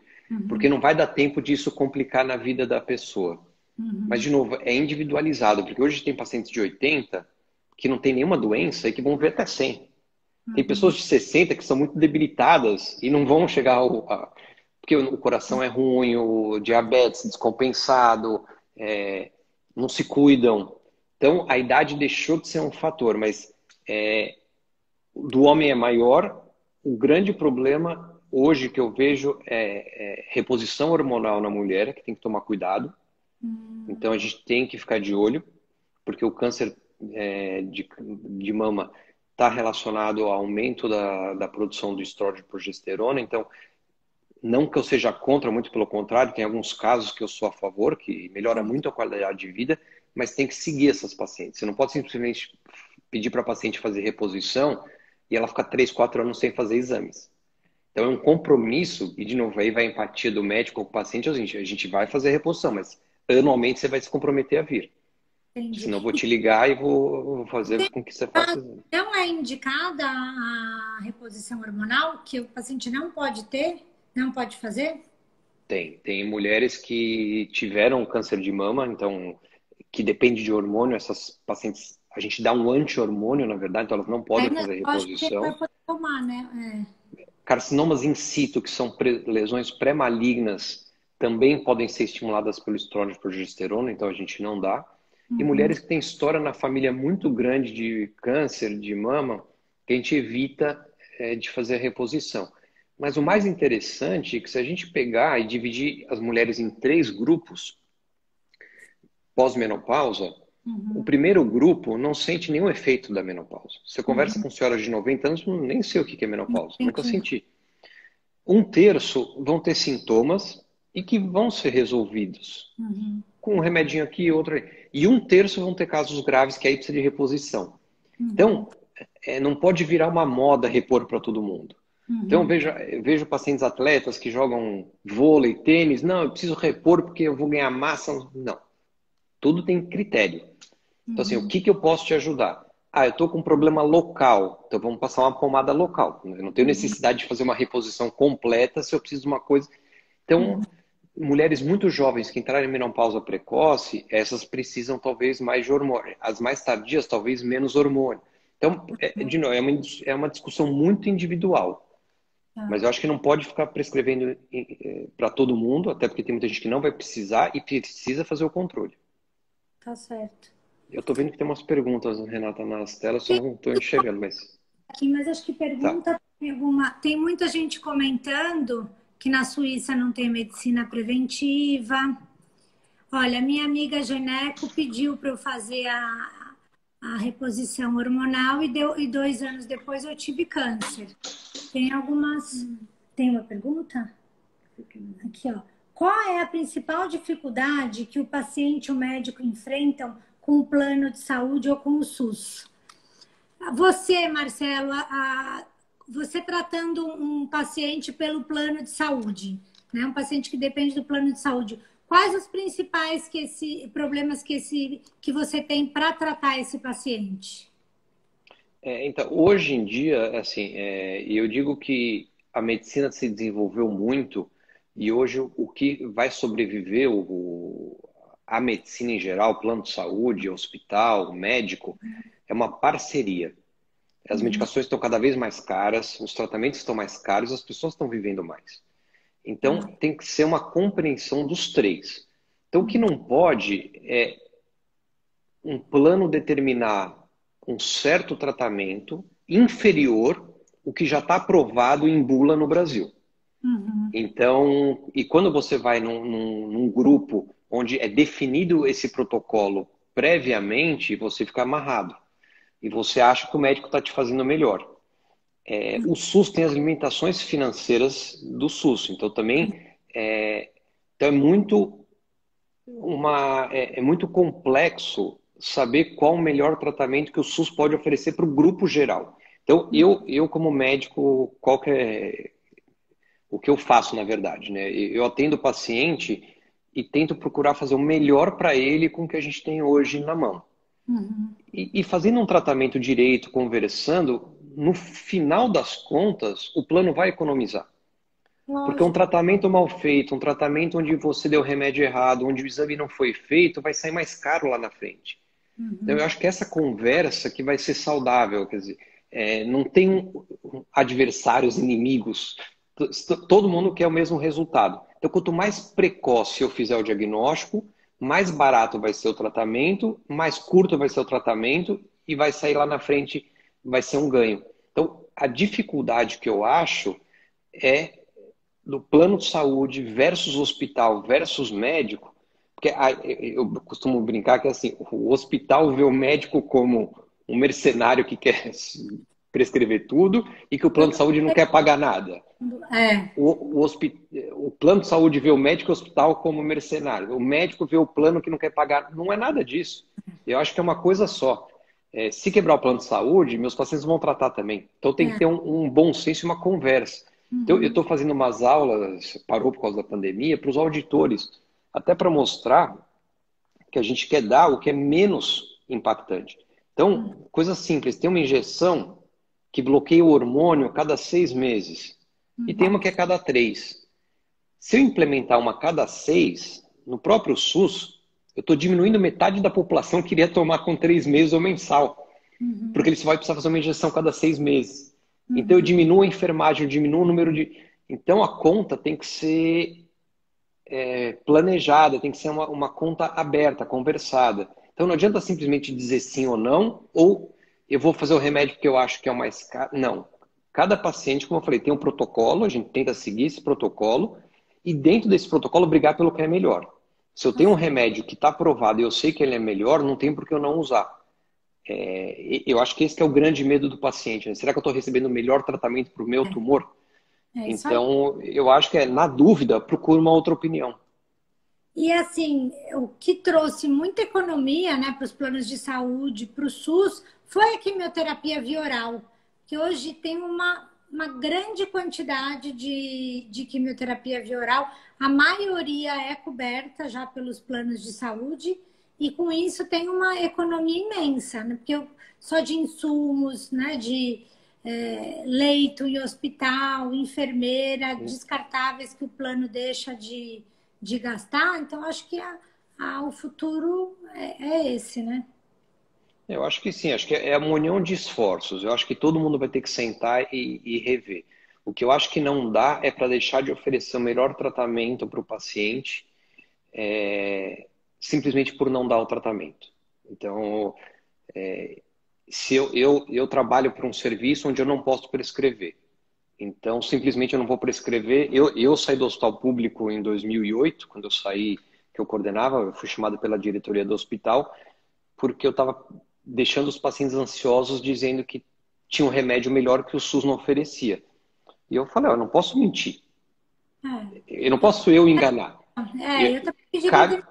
porque Uhum, não vai dar tempo disso complicar na vida da pessoa. Mas, uhum, de novo, é individualizado, porque hoje tem pacientes de 80 que não tem nenhuma doença e que vão ver até 100. Tem pessoas uhum. de 60 que são muito debilitadas e não vão chegar porque o coração é ruim, o diabetes descompensado, é, não se cuidam. Então, a idade deixou de ser um fator, mas do homem é maior. O grande problema hoje que eu vejo é reposição hormonal na mulher, que tem que tomar cuidado. Então, a gente tem que ficar de olho, porque o câncer de mama está relacionado ao aumento da produção do estrógeno e progesterona. Então, não que eu seja contra, muito pelo contrário, tem alguns casos que eu sou a favor, que melhora muito a qualidade de vida, mas tem que seguir essas pacientes. Você não pode simplesmente pedir para a paciente fazer reposição e ela ficar 3, 4 anos sem fazer exames. Então é um compromisso, e de novo aí vai a empatia do médico com o paciente, a gente vai fazer reposição, mas anualmente você vai se comprometer a vir. Senão eu Entendi. vou te ligar e vou fazer com que você faça exame. Não é indicada a reposição hormonal, que o paciente não pode ter, não pode fazer? Tem mulheres que tiveram câncer de mama, então que depende de hormônio, essas pacientes, a gente dá um anti-hormônio, na verdade, então elas não podem Ainda fazer acho que vai reposição. poder tomar, né? Carcinomas in situ, que são lesões pré-malignas, também podem ser estimuladas pelo estrógeno e progesterona, então a gente não dá. E Uhum. mulheres que têm história na família muito grande de câncer de mama, que a gente evita de fazer a reposição. Mas o mais interessante é que se a gente pegar e dividir as mulheres em 3 grupos pós-menopausa, o Uhum. primeiro grupo não sente nenhum efeito da menopausa. Você conversa Uhum. com senhoras de 90 anos, nem sei o que é menopausa, nunca Entendi. senti. 1/3 vão ter sintomas e que vão ser resolvidos Uhum. com um remedinho aqui e outro aí. E 1/3 vão ter casos graves que aí precisa de reposição. Uhum. Então, não pode virar uma moda repor para todo mundo. Então, Uhum. eu vejo pacientes atletas que jogam vôlei, tênis. Não, eu preciso repor porque eu vou ganhar massa. Não, tudo tem critério. Então, assim, o Uhum. que eu posso te ajudar? Ah, eu estou com um problema local, então vamos passar uma pomada local. Eu não tenho Uhum. necessidade de fazer uma reposição completa se eu preciso de uma coisa. Então, Uhum. mulheres muito jovens que entrarem em menopausa precoce, essas precisam talvez mais de hormônio. As mais tardias, talvez menos hormônio. Então, de novo, é uma discussão muito individual. Mas Tá, eu acho que não pode ficar prescrevendo para todo mundo, até porque tem muita gente que não vai precisar e precisa fazer o controle. tá certo. Eu estou vendo que tem umas perguntas, Renata, nas telas, só não estou enxergando, mas Aqui, mas acho que tá. pergunta tem alguma. Tem muita gente comentando que na Suíça não tem medicina preventiva. Olha, minha amiga Geneco pediu para eu fazer a reposição hormonal e 2 anos depois eu tive câncer. Tem algumas. Tem uma pergunta? Aqui, ó. Qual é a principal dificuldade que o paciente e o médico enfrentam com o plano de saúde ou com o SUS? Você, Marcelo, você tratando um paciente pelo plano de saúde, né? Um paciente que depende do plano de saúde. Quais os principais problemas que você tem para tratar esse paciente? Então, hoje em dia, assim, eu digo que a medicina se desenvolveu muito e hoje o que vai sobreviver a medicina em geral, plano de saúde, hospital, médico, é uma parceria. As Uhum, medicações estão cada vez mais caras, os tratamentos estão mais caros, as pessoas estão vivendo mais. Então, tá. tem que ser uma compreensão dos três. Então, o que Uhum, não pode é um plano determinar um certo tratamento inferior o que já está aprovado em bula no Brasil. uhum, Então, e quando você vai num grupo onde é definido esse protocolo previamente, você fica amarrado. E você acha que o médico está te fazendo melhor. O SUS tem as limitações financeiras do SUS. Então, também então é muito complexo saber qual o melhor tratamento que o SUS pode oferecer para o grupo geral. Então, eu como médico, o que eu faço, na verdade, né? Eu atendo o paciente e tento procurar fazer o melhor para ele com o que a gente tem hoje na mão. Uhum. E fazendo um tratamento direito, conversando, no final das contas, o plano vai economizar. Porque um Lógico. tratamento mal feito, um tratamento onde você deu remédio errado, onde o exame não foi feito, vai sair mais caro lá na frente. Então, eu Uhum. acho que essa conversa que vai ser saudável, quer dizer, não tem adversários, inimigos, todo mundo quer o mesmo resultado. Então, quanto mais precoce eu fizer o diagnóstico, mais barato vai ser o tratamento, mais curto vai ser o tratamento e vai sair lá na frente, vai ser um ganho. Então, a dificuldade que eu acho é do plano de saúde versus hospital versus médico, porque eu costumo brincar que assim, o hospital vê o médico como um mercenário que quer prescrever tudo e que o plano de saúde não quer pagar nada. É, O plano de saúde vê o médico e o hospital como mercenário. O médico vê o plano que não quer pagar. Não é nada disso. Eu acho que é uma coisa só. Se quebrar o plano de saúde, meus pacientes vão tratar também. Então tem que é. ter um bom senso e uma conversa. Então eu Uhum. estou fazendo umas aulas, parou por causa da pandemia, para os auditores, até para mostrar que a gente quer dar o que é menos impactante. Então, coisa simples, tem uma injeção que bloqueia o hormônio a cada 6 meses e tem Uhum. uma que é a cada 3. Se eu implementar uma a cada 6, no próprio SUS, eu estou diminuindo metade da população que iria tomar com 3 meses ou mensal, porque Uhum. ele só vai precisar fazer uma injeção a cada 6 meses. Então eu Uhum. diminuo a enfermagem, eu diminuo o número de. Então a conta tem que ser planejada, tem que ser uma conta aberta, conversada. Então não adianta simplesmente dizer sim ou não, ou eu vou fazer o remédio que eu acho que é o mais caro. Não. Cada paciente, como eu falei, tem um protocolo, a gente tenta seguir esse protocolo e dentro desse protocolo brigar pelo que é melhor. Se eu tenho um remédio que está aprovado e eu sei que ele é melhor, não tem por que eu não usar. Eu acho que esse que é o grande medo do paciente, né? Será que eu estou recebendo o melhor tratamento para o meu tumor? É isso aí. Então, eu acho que na dúvida, procure uma outra opinião. E assim, o que trouxe muita economia, né, para os planos de saúde, para o SUS, foi a quimioterapia via oral, que hoje tem uma grande quantidade de quimioterapia via oral. A maioria é coberta já pelos planos de saúde, e com isso tem uma economia imensa, né? Porque só de insumos, né, de leito em hospital, enfermeira, descartáveis que o plano deixa de gastar. Então, acho que o futuro é esse, né? Eu acho que sim, acho que é uma união de esforços. Eu acho que todo mundo vai ter que sentar e rever. O que eu acho que não dá é para deixar de oferecer o melhor tratamento para o paciente, simplesmente por não dar o tratamento. Então, se eu trabalho para um serviço onde eu não posso prescrever, então simplesmente eu não vou prescrever. Eu saí do hospital público em 2008, quando eu saí, que eu coordenava, eu fui chamado pela diretoria do hospital, porque eu estava deixando os pacientes ansiosos dizendo que tinha um remédio melhor que o SUS não oferecia. E eu falei, eu não posso mentir, eu não posso eu enganar. Eu também pedi para Cabe, ele.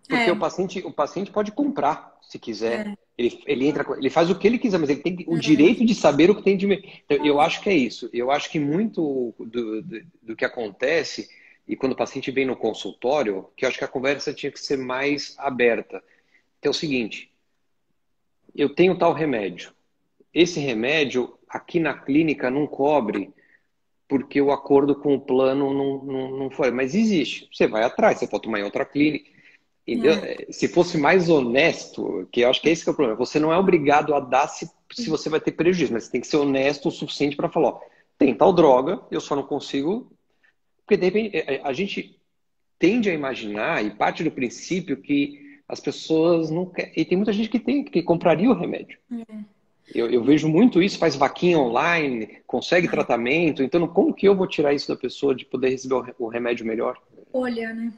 porque É, o paciente pode comprar, se quiser. Ele entra, ele faz o que ele quiser, mas ele tem o direito de saber o que tem de melhor. Então, eu acho que é isso. Eu acho que muito do que acontece, e quando o paciente vem no consultório, que eu acho que a conversa tinha que ser mais aberta. Que é o seguinte, eu tenho tal remédio. Esse remédio aqui na clínica não cobre porque o acordo com o plano não foi. Mas existe. Você vai atrás, você pode tomar em outra clínica. Entendeu? é, Se fosse mais honesto, que eu acho que esse que é o problema, você não é obrigado a dar se você vai ter prejuízo, mas você tem que ser honesto o suficiente para falar, ó, tem tal droga, eu só não consigo. Porque de repente a gente tende a imaginar e parte do princípio que as pessoas não querem. E tem muita gente que compraria o remédio. Eu vejo muito isso, faz vaquinha online, consegue tratamento. Então, como que eu vou tirar isso da pessoa de poder receber o remédio melhor? olha, né?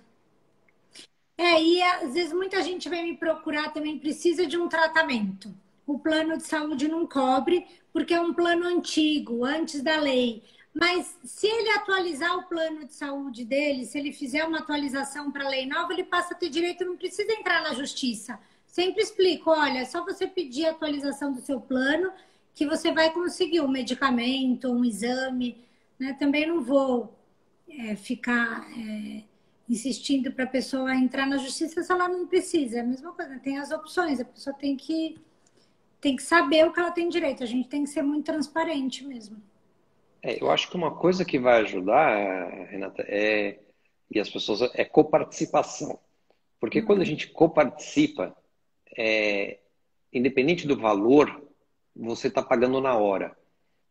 E às vezes muita gente vem me procurar também, precisa de um tratamento. O plano de saúde não cobre, porque é um plano antigo, antes da lei. Mas se ele atualizar o plano de saúde dele, se ele fizer uma atualização para a lei nova, ele passa a ter direito, não precisa entrar na justiça. Sempre explico, olha, é só você pedir a atualização do seu plano, que você vai conseguir um medicamento, um exame, né? Também não vou ficar insistindo para a pessoa entrar na justiça se ela não precisa. É a mesma coisa, tem as opções, a pessoa tem que saber o que ela tem direito. A gente tem que ser muito transparente mesmo. Eu acho que uma coisa que vai ajudar, Renata, e as pessoas, é coparticipação. Porque quando a gente coparticipa, independente do valor, você está pagando na hora.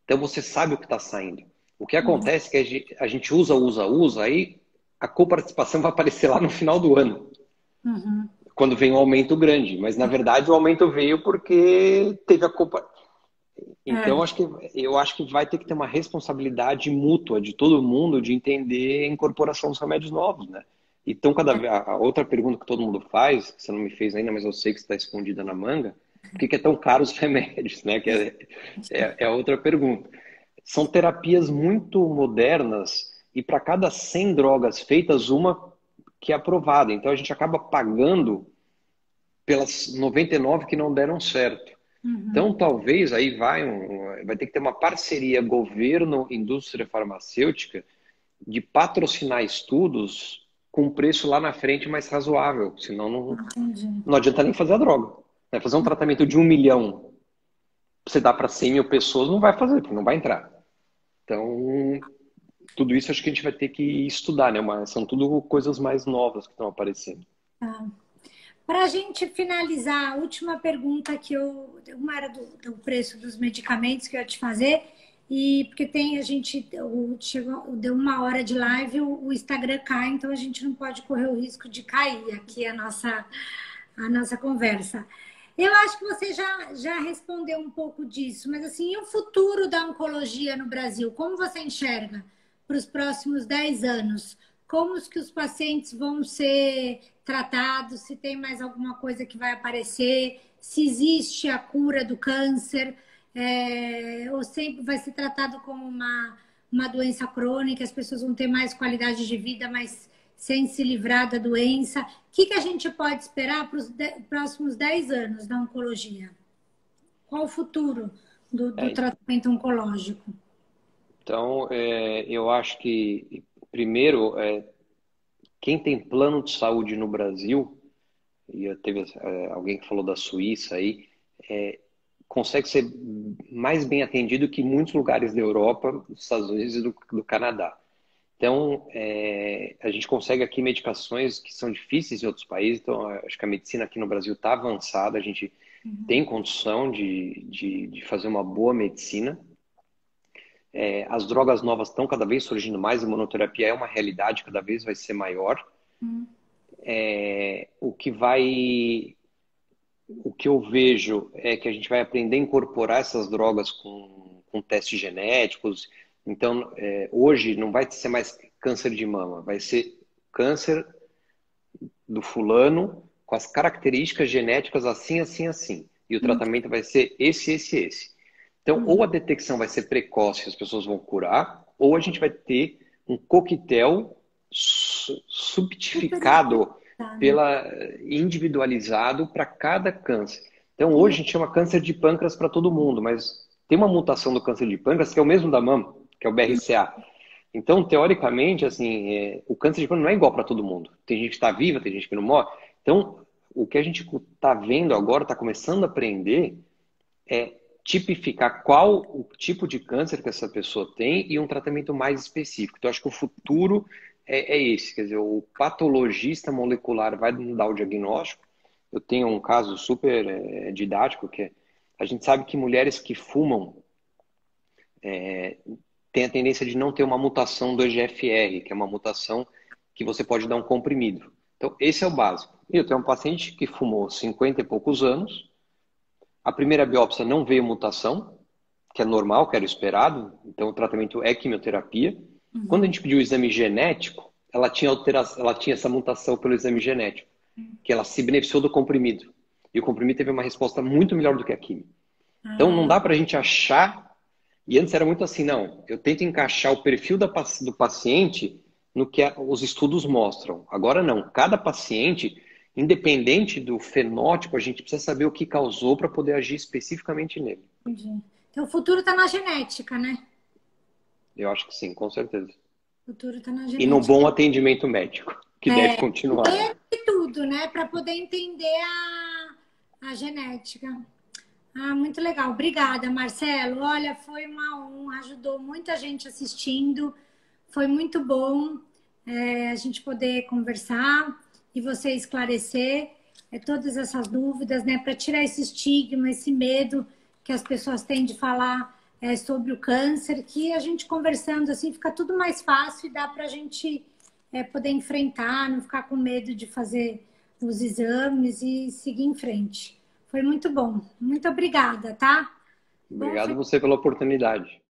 Então você sabe o que está saindo. O que acontece é que a gente usa, aí a coparticipação vai aparecer lá no final do ano, quando vem um aumento grande. Mas na verdade o aumento veio porque teve a coparticipação. Então, eu acho que vai ter que ter uma responsabilidade mútua de todo mundo de entender a incorporação dos remédios novos, né? Então, a outra pergunta que todo mundo faz, que você não me fez ainda, mas eu sei que está escondida na manga, por que é tão caro os remédios, né? Que é a outra pergunta. São terapias muito modernas e para cada 100 drogas feitas, uma que é aprovada. Então, a gente acaba pagando pelas 99 que não deram certo. Então, talvez aí vai ter que ter uma parceria governo-indústria farmacêutica de patrocinar estudos com preço lá na frente mais razoável. Senão não adianta nem fazer a droga. Né? Fazer um tratamento de 1 milhão, você dá para 100 mil pessoas, não vai fazer, porque não vai entrar. Então, tudo isso acho que a gente vai ter que estudar, né? São tudo coisas mais novas que estão aparecendo. Para a gente finalizar, a última pergunta uma era do preço dos medicamentos que eu ia te fazer, e porque deu 1 hora de live, o Instagram cai, então a gente não pode correr o risco de cair aqui a nossa conversa. Eu acho que você já respondeu um pouco disso, mas assim, e o futuro da oncologia no Brasil? Como você enxerga para os próximos 10 anos? Como que os pacientes vão ser tratados? Se tem mais alguma coisa que vai aparecer? Se existe a cura do câncer? Ou sempre vai ser tratado como uma doença crônica? As pessoas vão ter mais qualidade de vida, mas sem se livrar da doença? O que a gente pode esperar para os próximos 10 anos da oncologia? Qual o futuro do tratamento oncológico? Então, eu acho que, primeiro, quem tem plano de saúde no Brasil, e teve alguém que falou da Suíça aí, consegue ser mais bem atendido que muitos lugares da Europa, dos Estados Unidos e do Canadá. Então, a gente consegue aqui medicações que são difíceis em outros países. Então, acho que a medicina aqui no Brasil está avançada, a gente tem condição de fazer uma boa medicina. As drogas novas estão cada vez surgindo mais, a imunoterapia é uma realidade, cada vez vai ser maior. O que eu vejo é que a gente vai aprender a incorporar essas drogas com testes genéticos. Então, hoje não vai ser mais câncer de mama, vai ser câncer do fulano com as características genéticas assim, assim, assim. E o tratamento vai ser esse. Então, ou a detecção vai ser precoce, as pessoas vão curar, ou a gente vai ter um coquetel subtificado, individualizado para cada câncer. Então, hoje a gente chama câncer de pâncreas para todo mundo, mas tem uma mutação do câncer de pâncreas que é o mesmo da mama, que é o BRCA. Então, teoricamente, assim, o câncer de pâncreas não é igual para todo mundo. Tem gente que está viva, tem gente que não morre. Então, o que a gente está vendo agora, está começando a aprender, é tipificar qual o tipo de câncer que essa pessoa tem e um tratamento mais específico. Então, acho que o futuro é esse. Quer dizer, o patologista molecular vai dar o diagnóstico. Eu tenho um caso super didático, que a gente sabe que mulheres que fumam têm a tendência de não ter uma mutação do EGFR, que é uma mutação que você pode dar um comprimido. Então, esse é o básico. Eu tenho um paciente que fumou 50 e poucos anos. A primeira biópsia não veio mutação, que é normal, que era esperado. Então, o tratamento é quimioterapia. Quando a gente pediu o exame genético, ela tinha essa mutação pelo exame genético, que ela se beneficiou do comprimido. E o comprimido teve uma resposta muito melhor do que a quimio. Então, não dá para a gente achar... E antes era muito assim, não. Eu tento encaixar o perfil do paciente no que os estudos mostram. Agora não. Cada paciente... Independente do fenótipo, a gente precisa saber o que causou para poder agir especificamente nele. Entendi. Então, o futuro está na genética, né? Eu acho que sim, com certeza. O futuro está na E no genética. bom atendimento médico, que deve continuar. E tudo, né? Para poder entender a genética. Ah, muito legal. Obrigada, Marcelo. Olha, foi uma honra, ajudou muita gente assistindo. Foi muito bom a gente poder conversar e você esclarecer todas essas dúvidas, né? Para tirar esse estigma, esse medo que as pessoas têm de falar sobre o câncer, que a gente conversando assim fica tudo mais fácil e dá para a gente poder enfrentar, não ficar com medo de fazer os exames e seguir em frente. Foi muito bom. Muito obrigada, tá? Bom, Obrigado você pela oportunidade.